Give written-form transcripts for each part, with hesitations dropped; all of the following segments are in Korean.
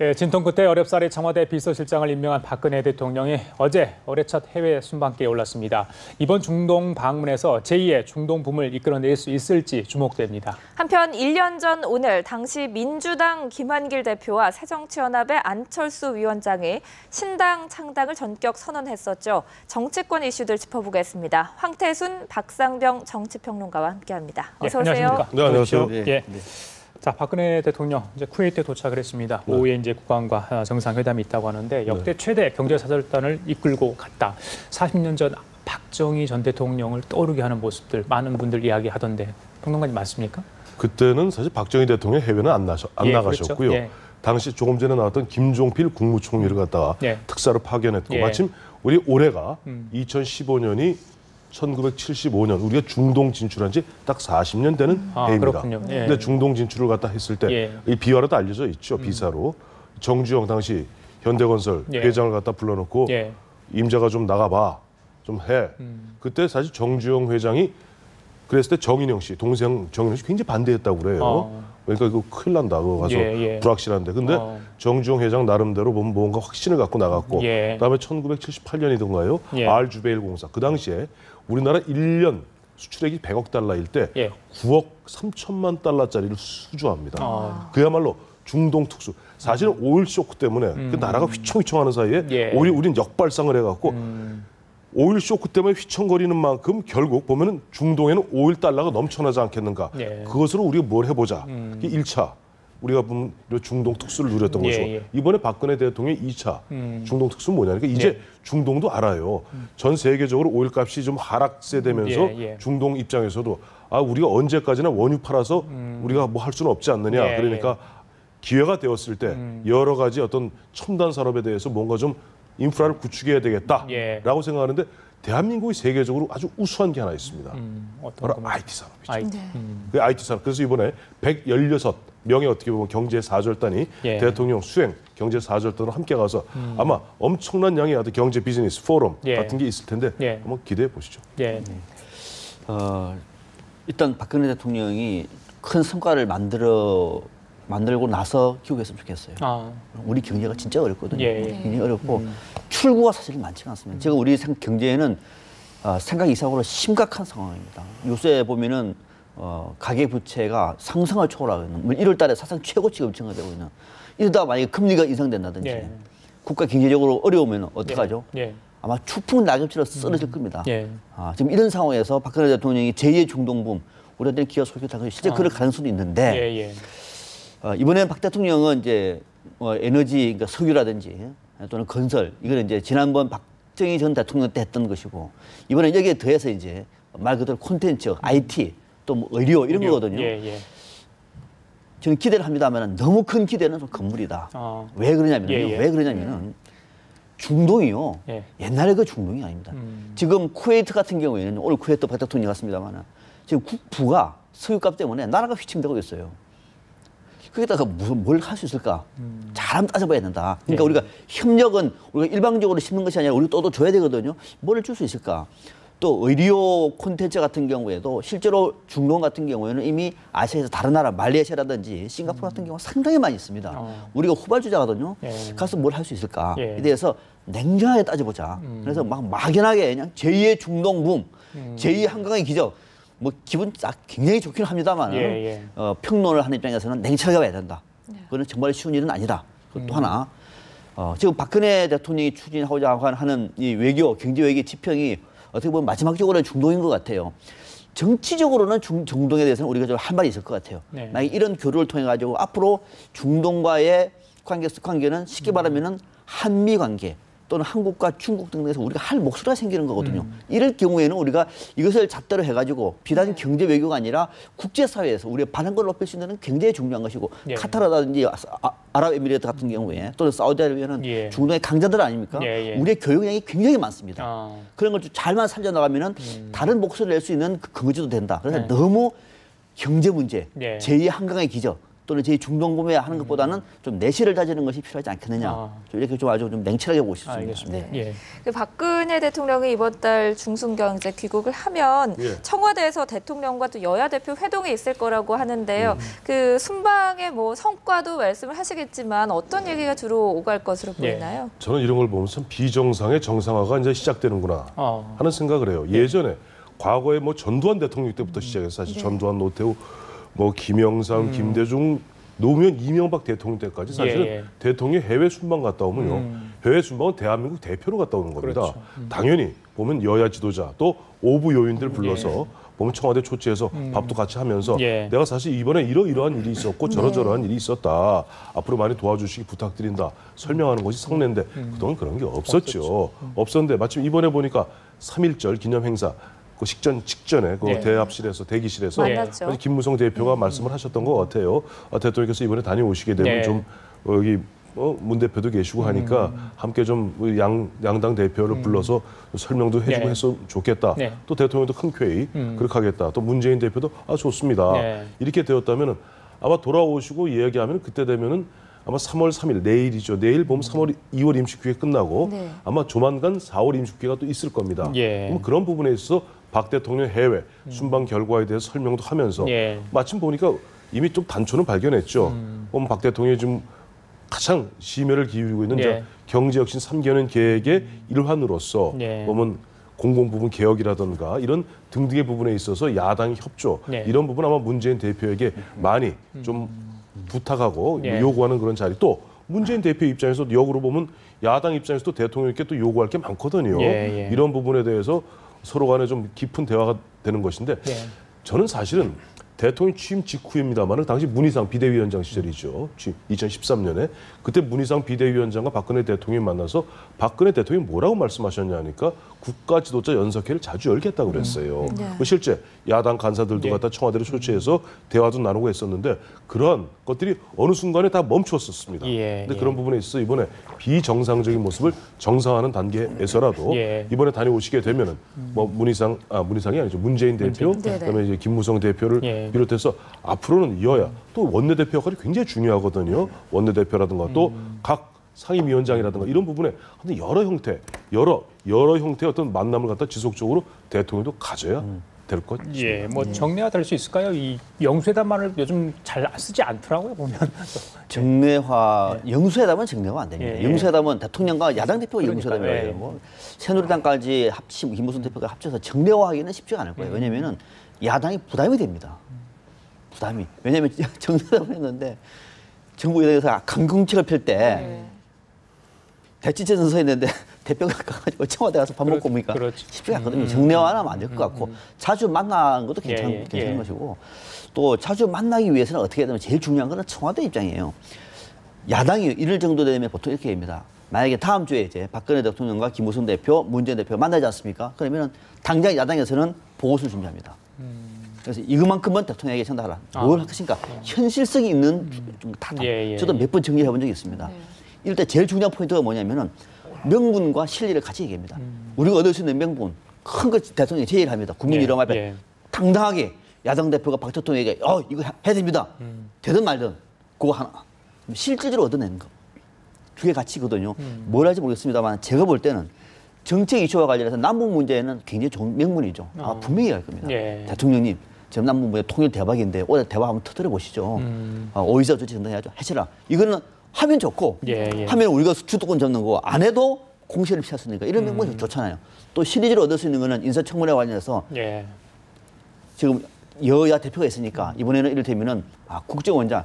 예, 진통 끝에 어렵사리 청와대 비서실장을 임명한 박근혜 대통령이 어제 올해 첫 해외 순방길에 올랐습니다. 이번 중동 방문에서 제2의 중동 붐을 이끌어낼 수 있을지 주목됩니다. 한편 1년 전 오늘 당시 민주당 김한길 대표와 새정치연합의 안철수 위원장이 신당 창당을 전격 선언했었죠. 정치권 이슈들 짚어보겠습니다. 황태순, 박상병 정치평론가와 함께합니다. 어서 오세요. 안녕하십니까? 네, 안녕하세요. 예. 자, 박근혜 대통령 이제 쿠웨이트에 도착을 했습니다. 오후에 이제 국왕과 정상회담이 있다고 하는데 역대 최대 경제사절단을 이끌고 갔다. 40년 전 박정희 전 대통령을 떠오르게 하는 모습들 많은 분들 이야기하던데 평론가님 맞습니까? 그때는 사실 박정희 대통령 해외는 안 나가셨고요. 그렇죠. 예. 당시 조금 전에 나왔던 김종필 국무총리를 갖다가 특사로 파견했고 마침 우리 올해가 2015년이 1975년 우리가 중동 진출한 지 딱 40년 되는 해입니다. 그렇군요. 근데 중동 진출을 갖다 했을 때 이 비화로도 알려져 있죠. 비사로 정주영 당시 현대건설 회장을 갖다 불러놓고 임자가 좀 나가봐 좀 해. 그때 사실 정주영 회장이 그랬을 때 정인영 씨 동생 정인영 씨 굉장히 반대했다고 그래요. 그러니까 이거 큰일 난다. 그거 가서 불확실한데. 근데 정주영 회장 나름대로 보면 뭔가 확신을 갖고 나갔고 그다음에 1978년이던가요. 알주베일 공사. 그 당시에 우리나라 1년 수출액이 100억 달러일 때 9억 3천만 달러짜리를 수주합니다. 그야말로 중동 특수. 사실은 오일 쇼크 때문에 그 나라가 휘청휘청하는 사이에 우린 역발상을 해갖고 오일 쇼크 때문에 휘청거리는 만큼 결국 보면은 중동에는 오일 달러가 넘쳐나지 않겠는가. 그것으로 우리가 뭘 해보자. 이게 1차. 우리가 보면 중동 특수를 누렸던 거죠. 이번에 박근혜 대통령의 2차 중동 특수는 뭐냐니까 이제 중동도 알아요. 전 세계적으로 오일 값이 좀 하락세 되면서 중동 입장에서도 우리가 언제까지나 원유 팔아서 우리가 뭐 할 수는 없지 않느냐. 그러니까 기회가 되었을 때 여러 가지 어떤 첨단 산업에 대해서 뭔가 좀 인프라를 구축해야 되겠다라고 생각하는데 대한민국이 세계적으로 아주 우수한 게 하나 있습니다. 바로 IT 산업이죠. 그 IT 산업. 그래서 이번에 116명의 어떻게 보면 경제 사절단이 대통령 수행 경제 사절단으로 함께 가서 아마 엄청난 양의 어떤 경제 비즈니스 포럼 같은 게 있을 텐데 한번 기대해 보시죠. 일단 박근혜 대통령이 큰 성과를 만들고 나서 귀국했으면 좋겠어요. 우리 경제가 진짜 어렵거든요. 굉장히 어렵고 출구가 사실 많지가 않습니다. 지금 우리 경제에는 생각 이상으로 심각한 상황입니다. 요새 보면은 가계 부채가 상승을 초월하는 1월 달에 사상 최고치가 증가되고 있는 이러다가 만약에 금리가 인상된다든지 국가 경제적으로 어려우면 어떡하죠? 아마 추풍 낙엽처럼 쓰러질 겁니다. 지금 이런 상황에서 박근혜 대통령이 제2의 중동붐 우리한테는 기가 속였다. 실제 그럴 가능성도 있는데 이번에 박 대통령은 이제 에너지, 그러니까 석유라든지 또는 건설, 이거는 이제 지난번 박정희 전 대통령 때 했던 것이고 이번에 여기에 더해서 이제 말 그대로 콘텐츠, IT, 또 뭐 의료 이런 거거든요. 저는 기대를 합니다만 너무 큰 기대는 좀 건물이다. 왜 그러냐면은 중동이요. 옛날에 그 중동이 아닙니다. 지금 쿠웨이트 같은 경우에는 오늘 쿠웨이트 박 대통령이 갔습니다만 지금 국부가 석유값 때문에 나라가 휘청되고 있어요. 거기다가 뭘 할 수 있을까? 잘 한번 따져봐야 된다. 그러니까 우리가 협력은 우리가 일방적으로 심는 것이 아니라 우리가 또 줘야 되거든요. 뭘 줄 수 있을까? 또 의료 콘텐츠 같은 경우에도 실제로 중동 같은 경우에는 이미 아시아에서 다른 나라 말레이시아라든지 싱가포르 같은 경우가 상당히 많이 있습니다. 우리가 후발주자거든요. 가서 뭘 할 수 있을까에 대해서 냉정하게 따져보자. 그래서 막 막연하게 그냥 제2의 중동 붐, 제2의 한강의 기적 뭐 기분 굉장히 좋긴 합니다만 평론을 하는 입장에서는 냉철하게 봐야 된다. 그건 정말 쉬운 일은 아니다. 또 하나 지금 박근혜 대통령이 추진하고자 하는 이 외교, 경제 외교 지평이 어떻게 보면 마지막적으로는 중동인 것 같아요. 정치적으로는 중동에 대해서는 우리가 좀 할 말이 있을 것 같아요. 만약 이런 교류를 통해 가지고 앞으로 중동과의 관계는 쉽게 말하면은 한미 관계. 또는 한국과 중국 등에서 우리가 할 목소리가 생기는 거거든요. 이럴 경우에는 우리가 이것을 잣대로 해가지고 비단 경제 외교가 아니라 국제사회에서 우리가 반응을 높일 수 있는 건 굉장히 중요한 것이고 카타르라든지 아랍에미레이트 같은 경우에 또는 사우디아라비아는 중동의 강자들 아닙니까? 우리의 교역량이 굉장히 많습니다. 그런 걸 좀 잘만 살려나가면 다른 목소리를 낼 수 있는 그 근거지도 된다. 그래서 너무 경제 문제, 제2의 한강의 기적 또는 제2중동범에 하는 것보다는 좀 내실을 다지는 것이 필요하지 않겠느냐. 이렇게 좀 아주 좀 냉철하게 보고 싶습니다. 알겠습니다. 네. 예. 그 박근혜 대통령이 이번 달 중순경 이제 귀국을 하면 청와대에서 대통령과 또 여야 대표 회동이 있을 거라고 하는데요. 그 순방의 뭐 성과도 말씀을 하시겠지만 어떤 얘기가 주로 오갈 것으로 보이나요? 저는 이런 걸 보면서 비정상의 정상화가 이제 시작되는구나 하는 생각을 해요. 예전에 과거에 뭐 전두환 대통령 때부터 시작해서 사실 전두환, 노태우, 뭐 김영삼, 김대중, 노무현, 이명박 대통령 때까지 사실은 대통령이 해외 순방 갔다 오면요. 해외 순방은 대한민국 대표로 갔다 오는 겁니다. 그렇죠. 당연히 보면 여야 지도자 또 오부 요인들 불러서 보면 청와대 초치해서 밥도 같이 하면서 내가 사실 이번에 이러이러한 일이 있었고 저러저러한 일이 있었다. 앞으로 많이 도와주시기 부탁드린다. 설명하는 것이 성례인데 그동안 그런 게 없었죠. 없었는데 마침 이번에 보니까 3.1절 기념 행사 그 직전에 그 대합실에서 대기실에서 김무성 대표가 말씀을 하셨던 것 같아요. 대통령께서 이번에 다녀오시게 되면 좀 여기 문 대표도 계시고 하니까 함께 좀 양당 대표를 불러서 설명도 해주고 했으면 좋겠다. 또 대통령도 흔쾌히 그렇게 하겠다. 또 문재인 대표도 좋습니다. 이렇게 되었다면 아마 돌아오시고 이야기하면 그때 되면은 아마 3월 3일 내일이죠. 내일 보면 2월 임시국회 끝나고 아마 조만간 4월 임시국회가 또 있을 겁니다. 그럼 그런 부분에 있어서 박 대통령 해외 순방 결과에 대해서 설명도 하면서 마침 보니까 이미 좀 단초는 발견했죠. 박 대통령이 좀 가장 심혈을 기울이고 있는 경제혁신 3개년 계획의 일환으로서 보면 공공부문 개혁이라든가 이런 등등의 부분에 있어서 야당의 협조 이런 부분 아마 문재인 대표에게 많이 좀 부탁하고 요구하는 그런 자리 또 문재인 대표 입장에서 역으로 보면 야당 입장에서도 대통령께 또 요구할 게 많거든요. 이런 부분에 대해서 서로 간에 좀 깊은 대화가 되는 것인데 저는 사실은 대통령 취임 직후입니다만 당시 문희상 비대위원장 시절이죠. 2013년에 그때 문희상 비대위원장과 박근혜 대통령이 만나서 박근혜 대통령이 뭐라고 말씀하셨냐 하니까 국가 지도자 연석회를 자주 열겠다고 그랬어요. 실제 야당 간사들도 갖다 청와대를 초치해서 대화도 나누고 했었는데 그러한 것들이 어느 순간에 다 멈췄었습니다. 근데 그런 부분에 있어서 이번에 비정상적인 모습을 정상화하는 단계에서라도 이번에 다녀오시게 되면은 뭐 문희상이 아니죠. 문재인 대표, 그다음에 이제 김무성 대표를 비롯해서 앞으로는 여야 또 원내대표 역할이 굉장히 중요하거든요. 원내대표라든가 또 각 상임위원장이라든가 이런 부분에 여러 형태의 어떤 만남을 갖다 지속적으로 대통령도 가져야 될 것 같습니다. 뭐 정례화 될 수 있을까요? 이 영수회담만을 요즘 잘 쓰지 않더라고요 보면. 정례화, 영수회담은 정례화 안 됩니다. 영수회담은 대통령과 야당 대표가 영수회담이라고 해요. 뭐 새누리당까지 합치고 김무성 대표가 합쳐서 정례화하기는 쉽지가 않을 거예요. 왜냐면은 야당이 부담이 됩니다. 부담이. 왜냐면 정례회담을 했는데 정부 여당에서 강경책을 펼 때 대치체선 서 있는데 대표가 가가지고 청와대 가서 밥 먹고 오니까 쉽지가 않거든요. 정례화는 하면 안 될 것 같고 자주 만나는 것도 괜찮은 것이고 또 자주 만나기 위해서는 어떻게 해야 되면 제일 중요한 건 청와대 입장이에요. 야당이 이럴 정도 되면 보통 이렇게 합니다. 만약에 다음 주에 이제 박근혜 대통령과 김무성 대표, 문재인 대표 만나지 않습니까? 그러면 당장 야당에서는 보고서를 준비합니다. 그래서 이것만큼은 대통령에게 전달하라. 뭘 할 것인가? 현실성이 있는 좀 타당. 저도 몇 번 정리해 본 적이 있습니다. 이럴 때 제일 중요한 포인트가 뭐냐면은 명분과 실리를 같이 얘기합니다. 우리가 얻을 수 있는 명분, 큰 거 대통령이 제일 합니다. 국민 이름 앞에 당당하게 야당 대표가 박 대통령에게 이거 해야 됩니다. 되든 말든 그거 하나. 실질적으로 얻어내는 거. 두 개 가치거든요. 뭘 할지 모르겠습니다만 제가 볼 때는 정책 이슈와 관련해서 남북 문제는 굉장히 좋은 명분이죠. 분명히 할 겁니다. 대통령님, 지금 남북 문제 통일 대박인데 오늘 대화 한번 터뜨려 보시죠. 오이사 조치 전당해야죠. 해치라. 이거는 하면 좋고 하면 우리가 주도권 잡는 거 안 해도 공세를 피할 수 있으니까 이런 명분이 좋잖아요. 또 실리적으로 얻을 수 있는 거는 인사청문회 관련해서 지금 여야 대표가 있으니까 이번에는 이를테면은 국정원장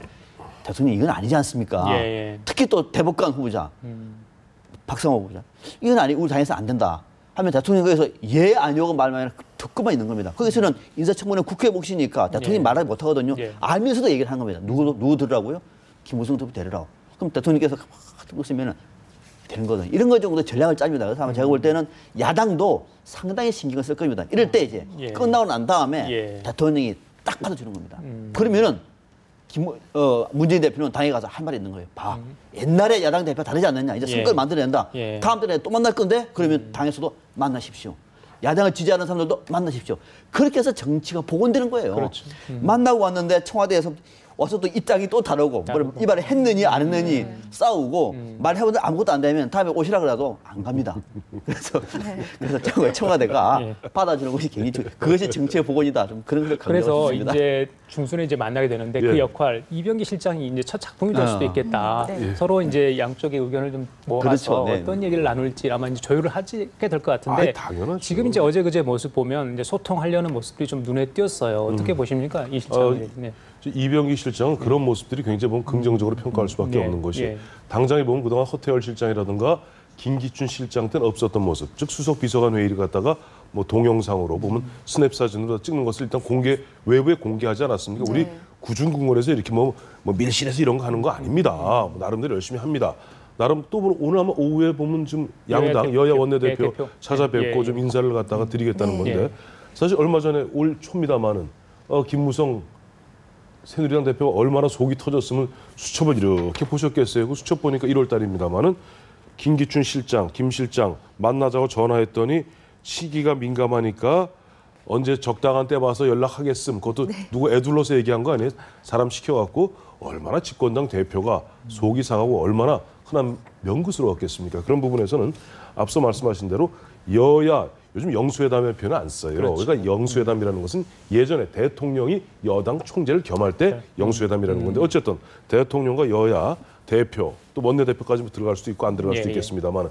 대통령 이건 아니지 않습니까? 특히 또 대법관 후보자 박성호 후보자 이건 우리 당에서 안 된다 하면 대통령께서 아니오고 말만 아니라 듣고만 있는 겁니다. 거기서는 인사청문회 국회 몫이니까 대통령이 말을 못 하거든요. 알면서도 얘기를 하는 겁니다. 누구 들으라고요? 김무성 대표 데리라고. 그럼 대통령께서 듣고 있으면 되는 거거든요. 이런 거 정도 전략을 짭니다. 그래서 아마 제가 볼 때는 야당도 상당히 신경을 쓸 겁니다. 이럴 때 이제 끝나고 난 다음에 대통령이 딱 받아주는 겁니다. 그러면은 문재인 대표는 당에 가서 할 말이 있는 거예요. 옛날에 야당 대표 다르지 않느냐. 이제 성과를 만들어낸다. 다음 달에 또 만날 건데 그러면 당에서도 만나십시오. 야당을 지지하는 사람들도 만나십시오. 그렇게 해서 정치가 복원되는 거예요. 만나고 왔는데 청와대에서 와서 또 입장이 또 다르고 이 말을 했느니 안 했느니 싸우고 말해보는데 아무것도 안 되면 다음에 오시라 그래도 안 갑니다. 그래서 청와대가 받아주는 것이 굉장히 그것이 정치의 복원이다. 좀 그런 걸 강조하고 그래서 있습니다. 이제 중순에 이제 만나게 되는데 그 역할 이병기 실장이 이제 첫 작품이 될 수도 있겠다. 서로 이제 양쪽의 의견을 좀 모아서 그렇죠. 어떤 얘기를 나눌지 아마 이제 조율을 하게 될 것 같은데 당연하죠. 지금 이제 어제 그제 모습 보면 이제 소통하려는 모습들이 좀 눈에 띄었어요. 어떻게 보십니까, 이 실장? 이병기 실장은 그런 모습들이 굉장히 보면 긍정적으로 평가할 수밖에 없는 것이 당장에 보면 그동안 허태열 실장이라든가 김기춘 실장 때는 없었던 모습, 즉 수석 비서관 회의를 갖다가 뭐 동영상으로 보면 스냅 사진으로 찍는 것을 일단 외부에 공개하지 않았습니까? 우리 구중궁궐에서 이렇게 뭐 밀실에서 이런 거 하는 거 아닙니다. 나름대로 열심히 합니다. 나름 또 오늘 아마 오후에 보면 좀 양당 여야 원내대표 찾아뵙고 좀 인사를 갖다가 드리겠다는 건데 사실 얼마 전에 올 초입니다마는 김무성 새누리당 대표가 얼마나 속이 터졌으면 수첩을 이렇게 보셨겠어요. 그 수첩 보니까 1월 달입니다마는 김기춘 실장, 김 실장 만나자고 전화했더니 시기가 민감하니까 언제 적당한 때 봐서 연락하겠음. 그것도 누구 애둘러서 얘기한 거 아니에요? 사람 시켜갖고 얼마나 집권당 대표가 속이 상하고 얼마나 흔한 명구스러웠겠습니까? 그런 부분에서는 앞서 말씀하신 대로 여야 요즘 영수회담의 표현을 안 써요. 그렇죠. 그러니까 영수회담이라는 것은 예전에 대통령이 여당 총재를 겸할 때 영수회담이라는 건데 어쨌든 대통령과 여야 대표 또 원내대표까지 들어갈 수도 있고 안 들어갈 수도 있겠습니다만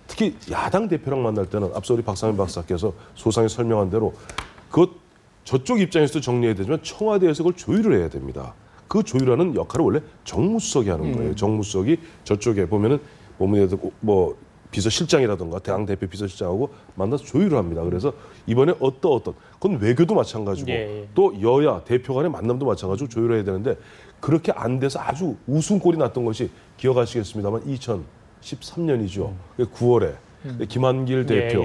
특히 야당 대표랑 만날 때는 앞서 우리 박상현 박사께서 소상히 설명한 대로 저쪽 입장에서도 정리해야 되지만 청와대에서 그걸 조율을 해야 됩니다. 그 조율하는 역할을 원래 정무수석이 하는 거예요. 정무수석이 저쪽에 보면은 뭐 비서실장이라든가 당대표 비서실장하고 만나서 조율을 합니다. 그래서 이번에 어떤 그건 외교도 마찬가지고 또 여야 대표 간의 만남도 마찬가지고 조율해야 되는데 그렇게 안 돼서 아주 웃음꼴이 났던 것이 기억하시겠습니다만 2013년이죠. 9월에 김한길 대표,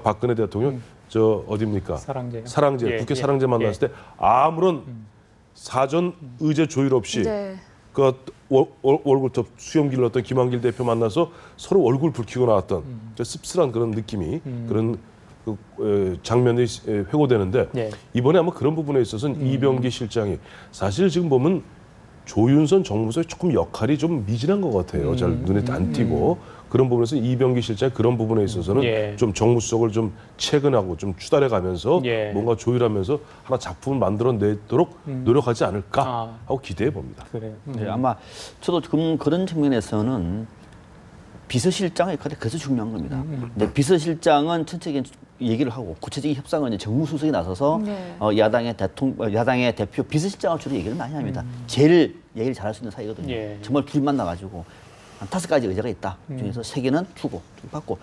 박근혜 대통령 저 어디입니까? 사랑제 국회 사랑제 만났을 때 아무런 사전 의제 조율 없이 그 월급톱 수염 길렀던 김한길 대표 만나서 서로 얼굴 붉히고 나왔던 씁쓸한 그런 느낌이 그런 장면이 회고되는데 이번에 아마 그런 부분에 있어서는 이병기 실장이 사실 지금 보면 조윤선 정무수의 조금 역할이 좀 미진한 것 같아요. 잘 눈에 안 띄고 그런 부분에서 이병기 실장이 그런 부분에 있어서는 좀 정무수석을 좀 체근하고 좀 추달해가면서 뭔가 조율하면서 하나 작품을 만들어내도록 노력하지 않을까 하고 기대해 봅니다. 그래요. 네, 아마 저도 그런 측면에서는 비서실장의 역할이 그래서 중요한 겁니다. 근데 비서실장은 전체적인 얘기를 하고 구체적인 협상은 이제 정무수석이 나서서 야당의 대표 비서실장을 주로 얘기를 많이 합니다. 제일 얘기를 잘할 수 있는 사이거든요. 정말 둘이 만나가지고 한 5가지 의제가 있다. 중에서 3개는 주고받고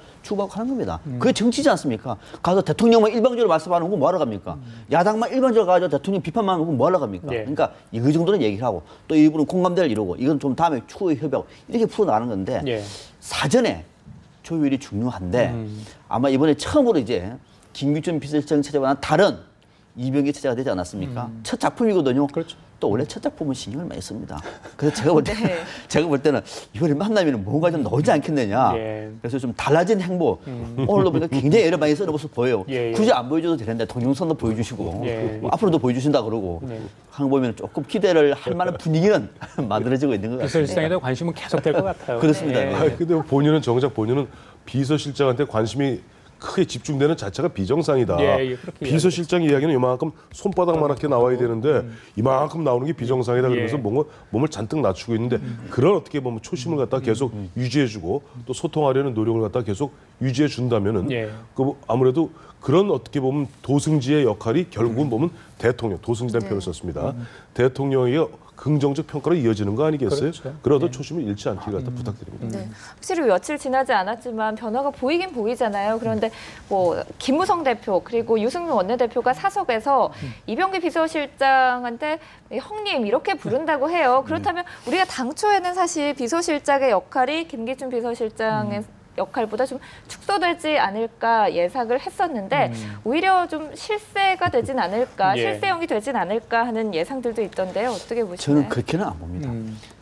하는 겁니다. 그게 정치지 않습니까? 가서 대통령만 일방적으로 말씀하는 거 뭐하러 갑니까? 야당만 일방적으로 가서 대통령 비판만 하는 거 뭐하러 갑니까? 그러니까 이 정도는 얘기를 하고 또 일부는 공감대를 이루고 이건 좀 다음에 추후에 협약 이렇게 풀어나가는 건데 사전에 조율이 중요한데 아마 이번에 처음으로 이제 김기춘 비서실장 체제와는 다른 이병기 체제가 되지 않았습니까? 첫 작품이거든요. 그렇죠. 또 원래 첫 작품은 신경을 많이 씁니다. 그래서 제가 볼 때는 이번에 만나면 뭔가 좀 나오지 않겠느냐. 그래서 좀 달라진 행보. 오늘도 보니까 굉장히 애를 많이 쓰는 모습 보여요. 굳이 안 보여줘도 되는데 동영상도 보여주시고 뭐 앞으로도 보여주신다 그러고 하는 거 보면 조금 기대를 할 만한 분위기는 만들어지고 있는 것 같아요. 비서실장에도 관심은 계속될 것 같아요. 그렇습니다. 근데 본인은 비서실장한테 관심이 크게 집중되는 자체가 비정상이다. 비서실장 이야기는 이만큼 손바닥만하게 나와야 되는데 이만큼 나오는 게 비정상이다. 그러면서 몸을 잔뜩 낮추고 있는데 그런 어떻게 보면 초심을 갖다 계속 유지해주고 또 소통하려는 노력을 갖다 계속 유지해 준다면은 아무래도 그런 어떻게 보면 도승지의 역할이 결국은 보면 대통령, 도승지라는 표현을 썼습니다. 대통령의 긍정적 평가로 이어지는 거 아니겠어요? 그러다 초심을 잃지 않기를 갖다 부탁드립니다. 확실히 며칠 지나지 않았지만 변화가 보이긴 보이잖아요. 그런데 뭐 김무성 대표 그리고 유승민 원내대표가 사석에서 이병기 비서실장한테 형님 이렇게 부른다고 해요. 그렇다면 우리가 당초에는 사실 비서실장의 역할이 김기춘 비서실장의 역할보다 좀 축소되지 않을까 예상을 했었는데 오히려 좀 실세가 되진 않을까, 실세형이 되진 않을까 하는 예상들도 있던데요. 어떻게 보시나요? 저는 그렇게는 안 봅니다.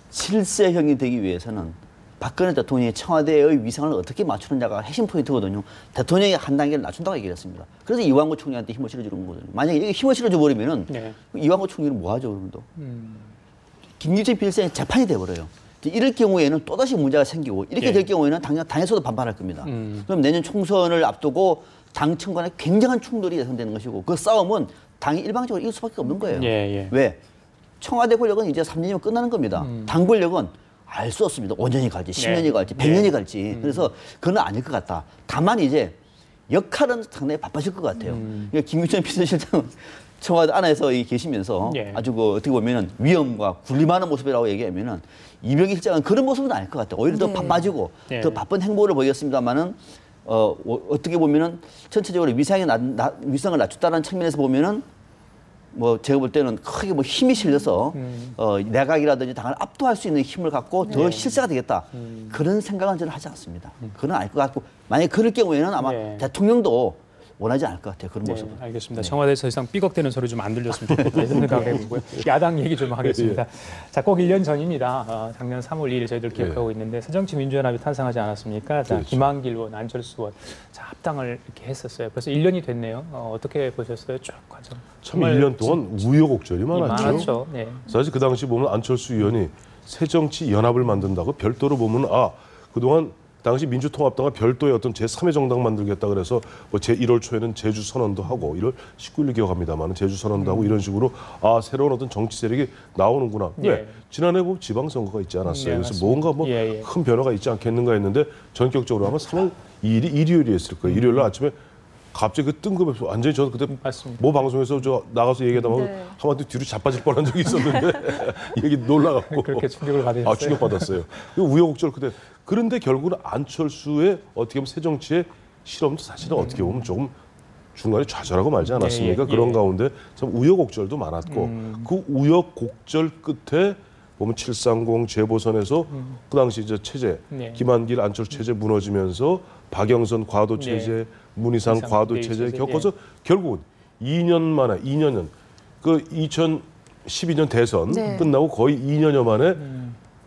실세형이 되기 위해서는 박근혜 대통령이 청와대의 위상을 어떻게 맞추느냐가 핵심 포인트거든요. 대통령이 한 단계를 낮춘다고 얘기를 했습니다. 그래서 이완구 총리한테 힘을 실어주는 거거든요. 만약에 이게 힘을 실어줘 버리면은 이완구 총리는 뭐 하죠, 그러면 또? 김기춘 비서실장이 재판이 돼버려요. 이럴 경우에는 또다시 문제가 생기고 이렇게 될 경우에는 당에서도 반발할 겁니다. 그럼 내년 총선을 앞두고 당청 간에 굉장한 충돌이 예상되는 것이고 그 싸움은 당이 일방적으로 이길 수밖에 없는 거예요. 왜? 청와대 권력은 이제 3년이면 끝나는 겁니다. 당 권력은 알 수 없습니다. 5년이 갈지 10년이 갈지 100년이 갈지. 그래서 그건 아닐 것 같다. 다만 이제 역할은 상당히 바빠질 것 같아요. 그러니까 김기춘 비서실장은 청와대 안에서 계시면서 아주 어떻게 보면은 위험과 군림하는 모습이라고 얘기하면은 이병기 실장은 그런 모습은 아닐 것 같아요. 오히려 더 바빠지고 더 바쁜 행보를 보였습니다만은 어떻게 보면은 전체적으로 위상을 낮췄다는 측면에서 보면은 뭐 제가 볼 때는 크게 뭐 힘이 실려서 내각이라든지 당을 압도할 수 있는 힘을 갖고 더 실세가 되겠다. 그런 생각은 저는 하지 않습니다. 그건 아닐 것 같고 만약에 그럴 경우에는 아마 대통령도 원하지 않을 것 같아요. 그런 모습은. 알겠습니다. 청와대에서 더 이상 삐걱대는 소리 좀 안 들렸으면 좋겠다 이런 생각을 해보고요. 야당 얘기 좀 하겠습니다. 자, 꼭 1년 전입니다. 작년 3월 2일 저희들 기억하고 있는데 새정치민주연합이 탄생하지 않았습니까? 자, 김한길 의원, 안철수 의원 자, 합당을 이렇게 했었어요. 벌써 1년이 됐네요. 어떻게 보셨어요? 쭉 과정. 참 1년 동안 우여곡절이 많았죠. 네. 사실 그 당시 보면 안철수 의원이 새정치연합을 만든다고 별도로 보면 그동안 당시 민주통합당과 별도의 어떤 제3의 정당 만들겠다 그래서 뭐 제1월 초에는 제주 선언도 하고 1월 19일 기억합니다만 제주 선언도 하고 이런 식으로 새로운 어떤 정치 세력이 나오는구나. 왜? 지난해 보면 지방선거가 있지 않았어요. 그래서 뭔가 큰 변화가 있지 않겠는가 했는데 전격적으로 아마 3월 2일이 일요일이었을 거예요. 일요일 날 아침에 갑자기 그 뜬금없이 완전히 저는 그때 모 방송에서 나가서 얘기하다 보면 한마디 뒤로 자빠질 뻔한 적이 있었는데 얘기 놀라갖고 그렇게 충격을 받으셨어요? 충격받았어요. 우여곡절 그때. 그런데 결국은 안철수의 어떻게 보면 새정치의 실험도 사실은 어떻게 보면 조금 중간에 좌절하고 말지 않았습니까? 그런 가운데 참 우여곡절도 많았고 그 우여곡절 끝에 보면 730 재보선에서 그 당시 이제 체제 김한길 안철수 체제 무너지면서 박영선 과도 체제 문희상 과도 체제 겪어서 결국은 2년 만에 그 2012년 대선 끝나고 거의 2년여 만에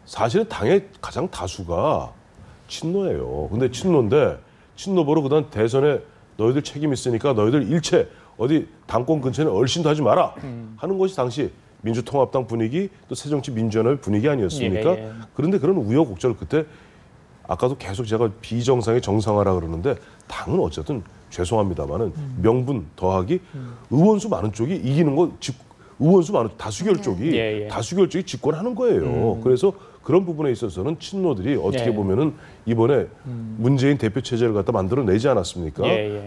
사실은 당의 가장 다수가 친노예요. 근데 친노보로 그다음 대선에 너희들 책임 있으니까 너희들 일체 어디 당권 근처에는 얼씬도 하지 마라 하는 것이 당시 민주통합당 분위기 또 새정치민주연합의 분위기 아니었습니까? 그런데 그런 우여곡절 끝에 아까도 계속 제가 비정상의 정상화라 그러는데 당은 어쨌든 죄송합니다만은 명분 더하기 의원수 많은 쪽이 이기는 거 의원수 많은 다수결 쪽이 집권하는 거예요. 그래서 그런 부분에 있어서는 친노들이 어떻게 보면은 이번에 문재인 대표 체제를 갖다 만들어내지 않았습니까?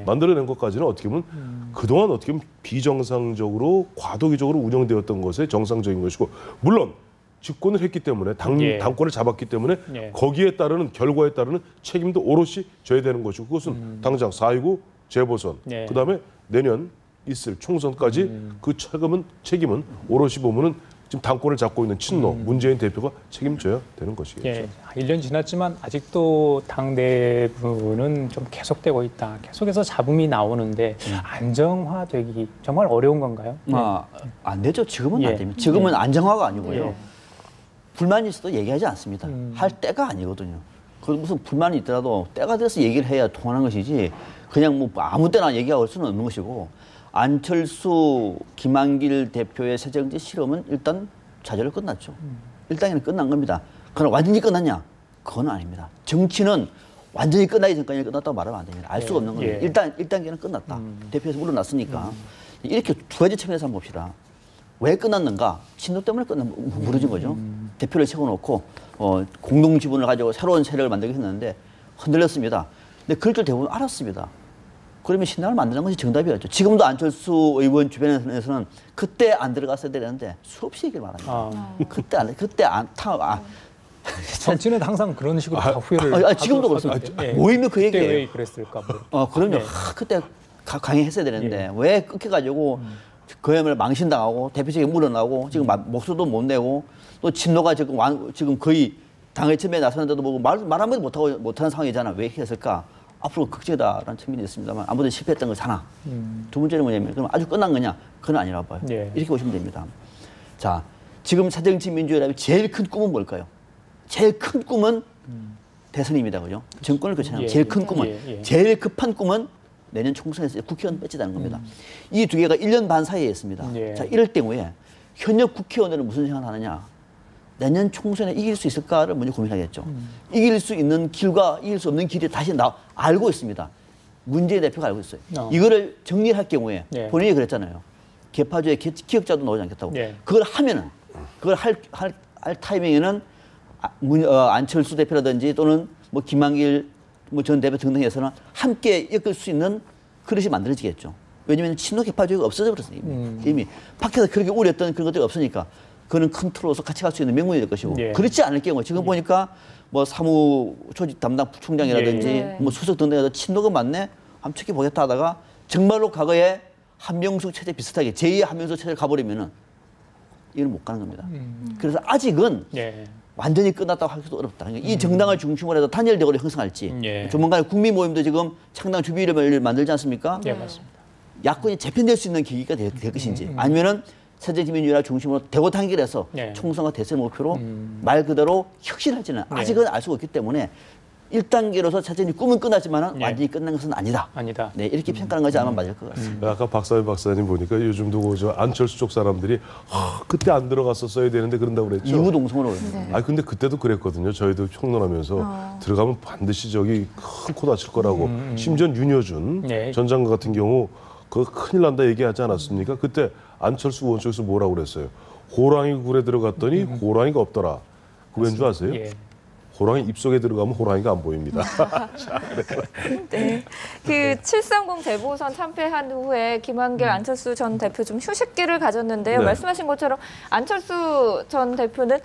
만들어낸 것까지는 어떻게 보면 그동안 어떻게 보면 비정상적으로 과도기적으로 운영되었던 것에 정상적인 것이고 물론 집권을 했기 때문에 당권을 잡았기 때문에 거기에 따르는 결과에 따르는 책임도 오롯이 져야 되는 것이고 그것은 당장 4.29 재보선 그다음에 내년 있을 총선까지 그 책임은 오롯이 보면은 지금 당권을 잡고 있는 친노 문재인 대표가 책임져야 되는 것이겠죠. 1년 지났지만 아직도 당 내부는 좀 계속되고 있다. 계속해서 잡음이 나오는데 안정화되기 정말 어려운 건가요? 안 되죠. 지금은 안 됩니다. 지금은 안정화가 아니고요. 불만이 있어도 얘기하지 않습니다. 할 때가 아니거든요. 그 무슨 불만이 있더라도 때가 돼서 얘기를 해야 통하는 것이지 그냥 뭐 아무 때나 얘기할 수는 없는 것이고 안철수, 김한길 대표의 새정치 실험은 일단 좌절로 끝났죠. 1단계는 끝난 겁니다. 그러나 완전히 끝났냐? 그건 아닙니다. 정치는 완전히 끝나기 전까지 끝났다고 말하면 안 됩니다. 알 수가 없는 겁니다. 1단계는 끝났다. 대표에서 물러났으니까. 이렇게 두 가지 측면에서 한번 봅시다. 왜 끝났는가? 친노 때문에 무너진 거죠. 대표를 세워놓고 공동 지분을 가지고 새로운 세력을 만들기 했는데 흔들렸습니다. 근데 그럴 줄 대부분 알았습니다. 그러면 신당을 만드는 것이 정답이었죠. 지금도 안철수 의원 주변에서는 그때 안 들어갔어야 되는데 수없이 얘기를 말합니다. 정치는 항상 그런 식으로 다 후회를 지금도 그렇습니다. 모이면 그 얘기예요. 왜 그랬을까? 그럼요. 그때 강행했어야 되는데 왜 끊겨가지고 그야말로 망신당하고 대표직에 물러나고 지금 목소리도 못 내고 또 친노가 지금 거의 당의 처음에 나서는데도 뭐 말 한마디 못하는 상황이잖아. 왜 이렇게 했을까? 앞으로 극적이다라는 측면이 있습니다만 아무튼 실패했던 것이 하나. 두 번째는 뭐냐면 그럼 아주 끝난 거냐? 그건 아니라고 봐요. 이렇게 보시면 됩니다. 자, 지금 새정치민주연합의 제일 큰 꿈은 뭘까요? 제일 큰 꿈은 대선입니다. 그죠? 정권을 교체하는 제일 큰 꿈은. 제일 급한 꿈은 내년 총선에서 국회의원 배치다는 겁니다. 이 두 개가 1년 반 사이에 있습니다. 자, 이럴 경우에 현역 국회의원들은 무슨 생각을 하느냐? 내년 총선에 이길 수 있을까를 먼저 고민하겠죠. 이길 수 있는 길과 이길 수 없는 길이 다시 알고 있습니다. 문재인 대표가 알고 있어요. 이거를 정리할 경우에 본인이 그랬잖아요. 개파주의 기억자도 나오지 않겠다고. 그걸 하면은 그걸 할 타이밍에는 안철수 대표라든지 또는 뭐 김한길 뭐 전 대표 등등에서는 함께 엮을 수 있는 그릇이 만들어지겠죠. 왜냐하면 친노 개파주의가 없어져 버렸어요. 이미 밖에서 그렇게 우려했던 그런 것들이 없으니까 그거는 큰 틀로서 같이 갈 수 있는 명분이 될 것이고 그렇지 않을 경우 지금 보니까 뭐 사무 조직 담당 부총장이라든지 뭐 수석 등등에서 친노가 많네 한번 지켜보겠다 하다가 정말로 과거에 한명숙 체제 비슷하게 제2의 한명숙 체제를 가버리면은 이건 못 가는 겁니다. 그래서 아직은 완전히 끝났다고 하기도 어렵다. 그러니까 이 정당을 중심으로 해서 단일 대거를 형성할지 조만간에 국민 모임도 지금 창당 주비를 만들지 않습니까? 맞습니다. 야권이 재편될 수 있는 계기가 될 것인지 아니면은 새정치민주연합 중심으로 대거 단결해서 총선과 대선 목표로 말 그대로 혁신할지는 아직은 알 수가 없기 때문에 1단계로서 차전이 꿈은 끝났지만 완전히 끝난 것은 아니다. 네, 이렇게 평가하는 것이 아마 맞을 것 같습니다. 아까 박사님 보니까 요즘도 저 안철수 쪽 사람들이 그때 안 들어갔었어야 되는데 그런다고 그랬죠. 이구동성으로 그랬습니다. 아니 근데 그때도 그랬거든요. 저희도 평론하면서 들어가면 반드시 저기 큰 코 다칠 거라고. 심지어 윤여준 전 장관 같은 경우 그 큰일 난다 얘기하지 않았습니까? 그때 안철수 의원 쪽에서 뭐라고 그랬어요? 호랑이 굴에 들어갔더니 호랑이가 없더라. 그거 왠 줄 아세요? 호랑이 입속에 들어가면 호랑이가 안 보입니다. 네. 그 730 재보선 참패한 후에 김한길, 안철수 전 대표 좀 휴식기를 가졌는데요. 말씀하신 것처럼 안철수 전 대표는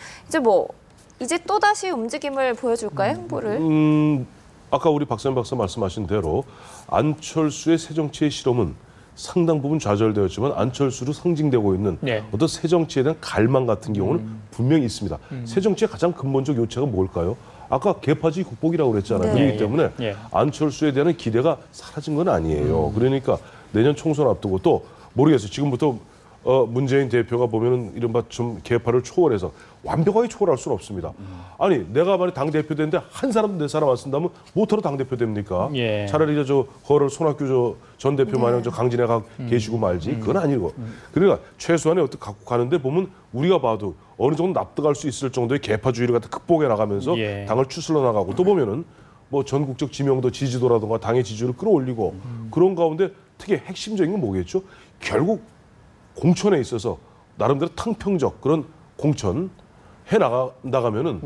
이제 또다시 움직임을 보여줄까요? 행보를? 아까 우리 박사님 박사 말씀하신 대로 안철수의 새정치의 실험은 상당 부분 좌절되었지만 안철수로 상징되고 있는 어떤 새정치에 대한 갈망 같은 경우는 분명히 있습니다. 새정치의 가장 근본적 요체가 뭘까요? 아까 개파주의 국복이라고 그랬잖아요. 그렇기 때문에 안철수에 대한 기대가 사라진 건 아니에요. 그러니까 내년 총선 앞두고 또 모르겠어요. 지금부터 문재인 대표가 보면은 이른바 좀 개파를 초월해서 완벽하게 초월할 수는 없습니다. 아니 내가 만약 당 대표 되는데 한 사람도 네 사람 안 쓴다면 뭐하러 당 대표 됩니까? 차라리 저 거를 손학규 전 대표 마냥 저 강진에 가 계시고 말지 그건 아니고. 그러니까 최소한의 어떻게 갖고 가는데 보면 우리가 봐도 어느 정도 납득할 수 있을 정도의 개파주의를 갖다 극복해 나가면서 당을 추슬러 나가고 또 보면은 뭐 전국적 지명도 지지도라든가 당의 지지율을 끌어올리고 그런 가운데 특히 핵심적인 건 뭐겠죠? 결국 공천에 있어서 나름대로 탕평적 그런 공천 해 나가면은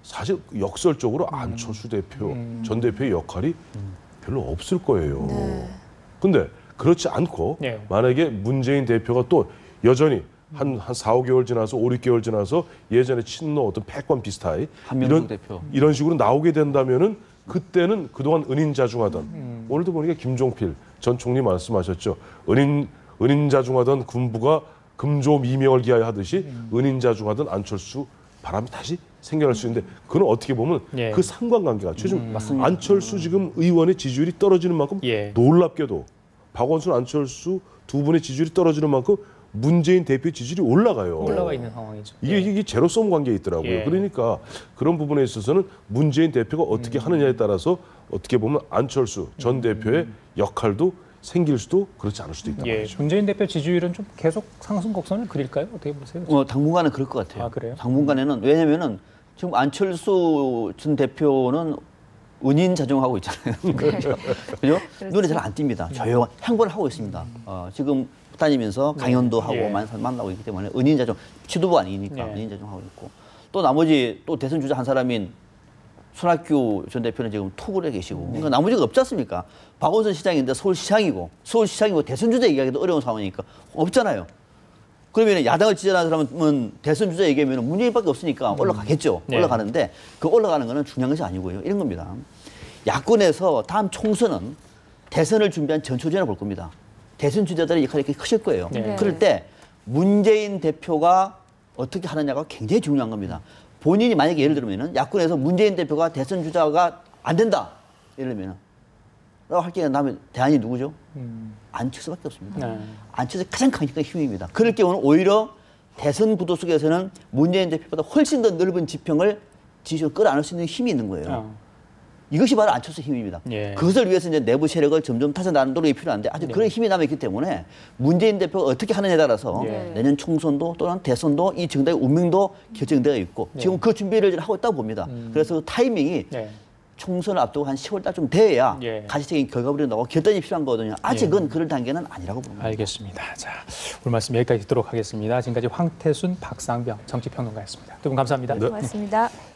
사실 역설적으로 안철수 대표 전 대표의 역할이 별로 없을 거예요. 근데 그렇지 않고 만약에 문재인 대표가 또 여전히 한 4, 5개월 지나서 5, 6개월 지나서 예전에 친노 어떤 패권 비슷하게 이런 식으로 나오게 된다면은 그때는 그동안 은인자중하던 오늘도 보니까 김종필 전 총리 말씀하셨죠. 은인자중하던 군부가 금조 미명을 기하여 하듯이 은인자중하던 안철수 바람이 다시 생겨날 수 있는데 그건 어떻게 보면 그 상관관계가 최종 안철수 지금 의원의 지지율이 떨어지는 만큼 놀랍게도 박원순 안철수 두 분의 지지율이 떨어지는 만큼 문재인 대표 지지율이 올라가요. 올라가 있는 상황이죠. 이게 제로섬 관계에 있더라고요. 그러니까 그런 부분에 있어서는 문재인 대표가 어떻게 하느냐에 따라서 어떻게 보면 안철수 전 대표의 역할도 생길 수도 그렇지 않을 수도 있다 말이죠. 문재인 대표 지지율은 좀 계속 상승 곡선을 그릴까요? 어떻게 보세요? 당분간은 그럴 것 같아요. 아, 그래요? 당분간에는 왜냐면은 지금 안철수 전 대표는 은인자중하고 있잖아요. 그렇죠? 눈에 잘 안 띕니다. 조용한 행보를 하고 있습니다. 지금 다니면서 강연도 하고 만나고 있기 때문에 은인자중 지도부 아니니까 은인자중하고 있고 또 나머지 또 대선 주자 한 사람인 손학규 전 대표는 지금 토굴에 계시고 그러니까 나머지가 없지 않습니까? 박원순 시장인데 서울시장이고 대선 주자 얘기하기도 어려운 상황이니까 없잖아요. 그러면 야당을 지지하는 사람은 대선 주자 얘기하면 문재인밖에 없으니까 올라가겠죠. 올라가는데 그 올라가는 거는 중요한 것이 아니고요. 이런 겁니다. 야권에서 다음 총선은 대선을 준비한 전초전을 볼 겁니다. 대선 주자들의 역할이 이렇게 크실 거예요. 그럴 때 문재인 대표가 어떻게 하느냐가 굉장히 중요한 겁니다. 본인이 만약에 예를 들면 야권에서 문재인 대표가 대선 주자가 안 된다. 예를 들면 라고 할 경우에 다음에 대안이 누구죠? 안철수밖에 없습니다. 안철수가 가장 강력한 힘입니다. 그럴 경우는 오히려 대선 구도 속에서는 문재인 대표보다 훨씬 더 넓은 지평을 지지로 끌어안을 수 있는 힘이 있는 거예요. 이것이 바로 안철수 힘입니다. 예. 그것을 위해서 이제 내부 세력을 점점 타져나가는 노력이 필요한데 아직 그런 힘이 남아있기 때문에 문재인 대표가 어떻게 하느냐에 따라서 내년 총선도 또는 대선도 이 정당의 운명도 결정되어 있고 지금 그 준비를 하고 있다고 봅니다. 그래서 타이밍이 총선을 앞두고 한 10월 달쯤 돼야 가시적인 결과물이 나오고 결단이 필요한 거거든요. 아직은 그럴 단계는 아니라고 봅니다. 알겠습니다. 자, 오늘 말씀 여기까지 듣도록 하겠습니다. 지금까지 황태순, 박상병 정치평론가였습니다. 두 분 감사합니다. 고맙습니다.